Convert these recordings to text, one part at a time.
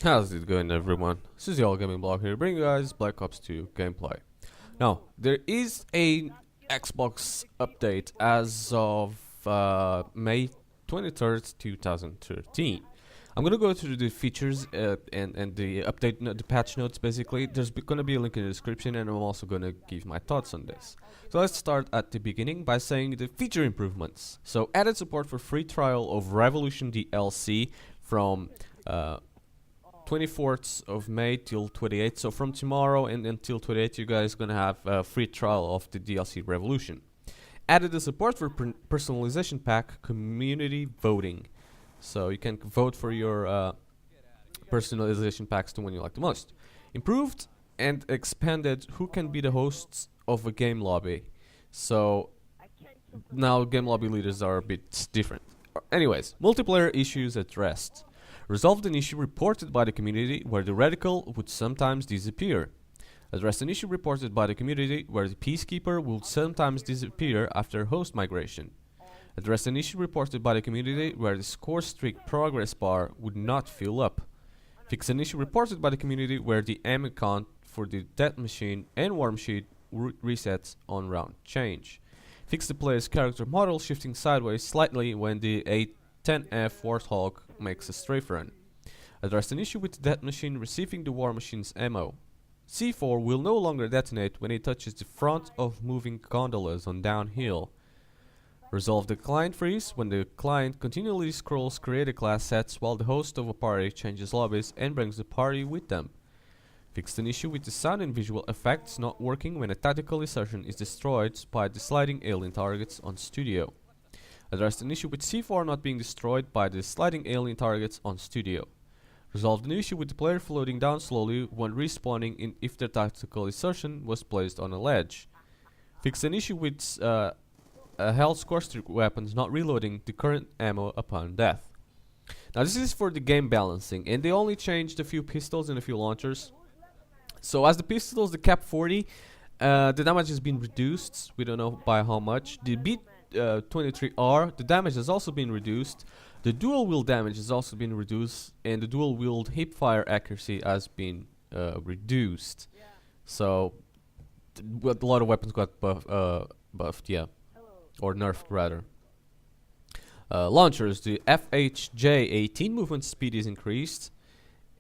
How's it going, everyone? This is the All Gaming Blog here, bringing you guys Black Ops 2 gameplay. Now, there is a Xbox update as of May 23rd, 2013. I'm gonna go through the features and the update, the patch notes. Basically, there's gonna be a link in the description, and I'm also gonna give my thoughts on this. So let's start at the beginning by saying the feature improvements. So added support for free trial of Revolution DLC from 24th of May till 28th. So from tomorrow and until 28th, you guys gonna have a free trial of the DLC Revolution. Added the support for personalization pack community voting. So you can vote for your personalization packs to one you like the most. Improved and expanded who can be the hosts of a game lobby. So now game lobby leaders are a bit different. Anyways, multiplayer issues addressed. Resolved an issue reported by the community where the radical would sometimes disappear. Addressed an issue reported by the community where the peacekeeper would sometimes disappear after host migration. Addressed an issue reported by the community where the score streak progress bar would not fill up. Fixed an issue reported by the community where the ammo count for the death machine and war machine resets on round change. Fixed the player's character model shifting sideways slightly when the A10F Warthog makes a strafe run. Addressed an issue with the death machine receiving the war machine's ammo. C4 will no longer detonate when it touches the front of moving gondolas on downhill. Resolve the client freeze when the client continually scrolls create a class sets while the host of a party changes lobbies and brings the party with them. Fixed an issue with the sound and visual effects not working when a tactical insertion is destroyed by the sliding alien targets on studio. Addressed an issue with C4 not being destroyed by the sliding alien targets on studio. Resolved an issue with the player floating down slowly when respawning if their tactical insertion was placed on a ledge. Fixed an issue with health score streak weapons not reloading the current ammo upon death. Now this is for the game balancing, and they only changed a few pistols and a few launchers. So as the pistols, the cap 40, the damage has been reduced. We don't know by how much. The B23R, the damage has also been reduced. The dual wield damage has also been reduced, and the dual wield hip fire accuracy has been reduced. So a lot of weapons got buffed, yeah, or nerfed rather. Launchers, the FHJ-18 movement speed is increased,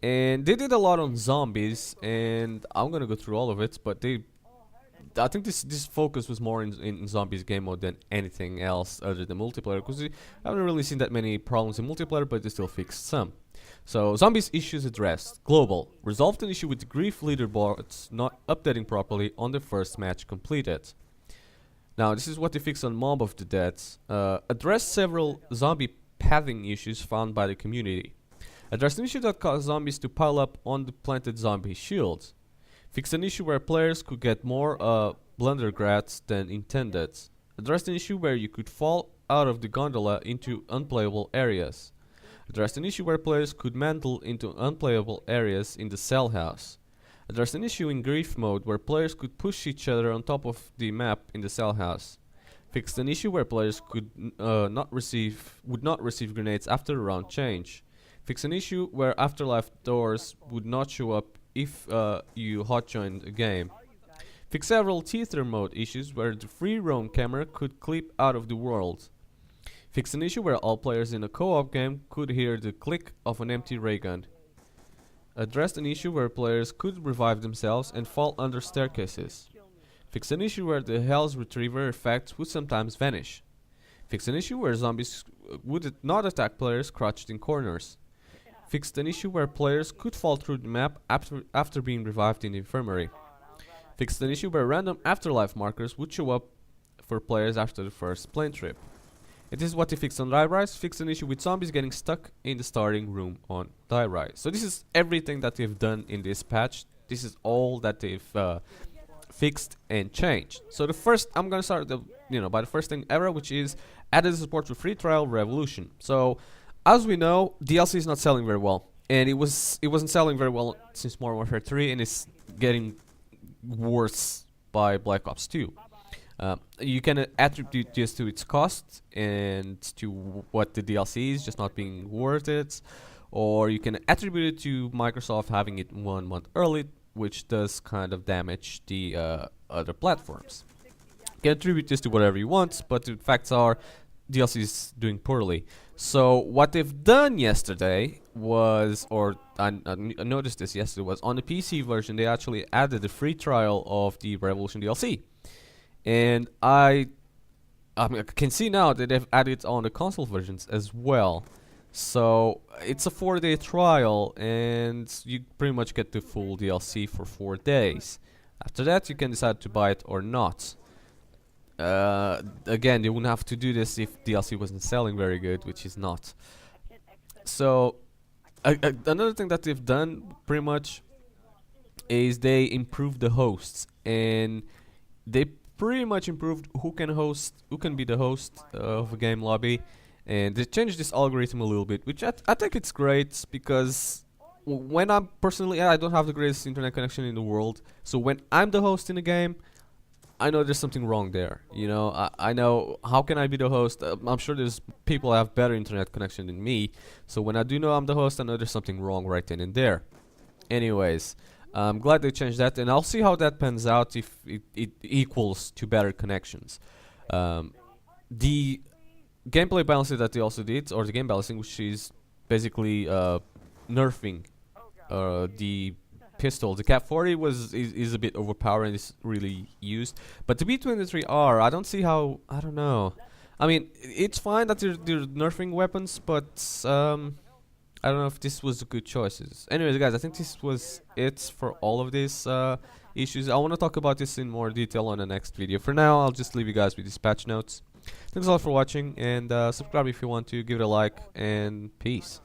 and they did a lot on zombies, and I'm gonna go through all of it, but I think this focus was more in zombies game mode than anything else other than multiplayer, because I haven't really seen that many problems in multiplayer, but they still fixed some. So zombies issues addressed. Global, resolved an issue with the grief leaderboards not updating properly on the first match completed. Now this is what they fixed on Mob of the Dead. Addressed several zombie pathing issues found by the community. Addressed an issue that caused zombies to pile up on the planted zombie shields. Fixed an issue where players could get more blundergrats than intended. Addressed an issue where you could fall out of the gondola into unplayable areas. Addressed an issue where players could mantle into unplayable areas in the cell house. Addressed an issue in grief mode where players could push each other on top of the map in the cell house. Fixed an issue where players would not receive grenades after a round change. Fixed an issue where afterlife doors would not show up if you hot joined a game. Fix several teether mode issues where the free roam camera could clip out of the world. Fix an issue where all players in a co-op game could hear the click of an empty ray gun. Addressed an issue where players could revive themselves and fall under staircases. Fix an issue where the Hell's Retriever effect would sometimes vanish. Fix an issue where zombies would not attack players crouched in corners. Fixed an issue where players could fall through the map after being revived in the infirmary. Fixed an issue where random afterlife markers would show up for players after the first plane trip. It is what they fixed on Die Rise. Fixed an issue with zombies getting stuck in the starting room on Die Rise. So this is everything that they've done in this patch. This is all that they've fixed and changed. So the first, I'm gonna start by the first thing ever, which is added support for free trial Revolution. So as we know, DLC is not selling very well, and it wasn't selling very well since Modern Warfare 3, and it's getting worse by Black Ops 2. You can attribute this to its cost and to what the DLC is just not being worth it, or you can attribute it to Microsoft having it 1 month early, which does kind of damage the other platforms. You can attribute this to whatever you want, but the facts are DLC is doing poorly. So what they've done yesterday was, or I noticed this yesterday, was on the PC version they actually added a free trial of the Revolution DLC, and I mean, I can see now that they've added on the console versions as well. So it's a 4-day trial, and you pretty much get the full DLC for 4 days. After that, you can decide to buy it or not. Again, they wouldn't have to do this if DLC wasn't selling very good, which is not. So another thing that they've done pretty much is they improved the hosts, and they pretty much improved who can be the host of a game lobby, and they changed this algorithm a little bit, which I think it's great, because when I'm personally, I don't have the greatest internet connection in the world, so when I'm the host in a game, I know there's something wrong there. You know, I know, how can I be the host? I'm sure there's people that have better internet connection than me, so when I do know I'm the host, I know there's something wrong right then and there. Anyways, I'm glad they changed that, and I'll see how that pans out if it equals to better connections. The gameplay balancing that they also did, or the game balancing, which is basically nerfing the pistol. The Cap 40 is a bit overpowered and is really used, but the B23R, I don't see how. I don't know. I mean, it's fine that they're nerfing weapons, but I don't know if this was good choices. Anyways, guys, I think this was it for all of these issues. I want to talk about this in more detail on the next video. For now, I'll just leave you guys with these patch notes. Thanks a lot for watching, and subscribe if you want to. Give it a like, and peace.